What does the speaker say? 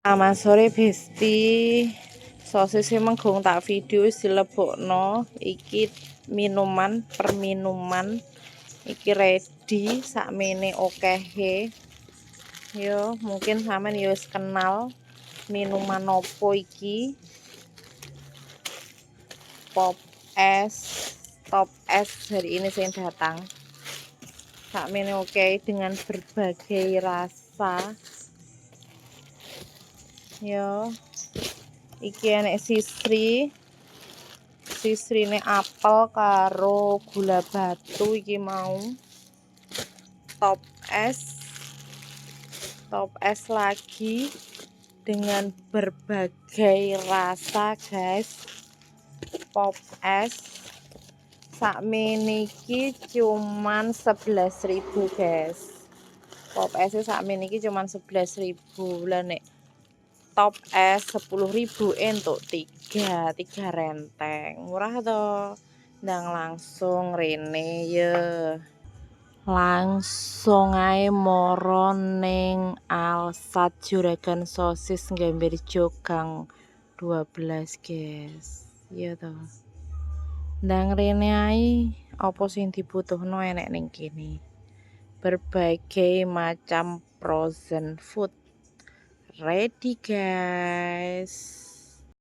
Selamat sore Besti. Sosis emang gong tak video wis dilebokno. Iki minuman perminuman. Iki ready sakmene okehe. Yo, mungkin sampean yo wis kenal minuman opo iki. Pop es, top es hari ini sing datang. Sakmene oke dengan berbagai rasa. Yo, iki enek sisrine apel karo gula batu iki mau. Top es lagi dengan berbagai rasa guys. Pop es sakmene iki cuman 11.000 guys. Pop es sakmene iki cuman 11.000. Lah nek top es 10.000 entuk 3 renteng. Murah toh. Ndang langsung rene ya. Langsung ae moro ning Alsat Juragan Sosis Gambirjo Gang 12 guys. Iya toh. Ndang rene ae apa sing dibutuhno enek ning kene. Berbagai macam frozen food ready guys.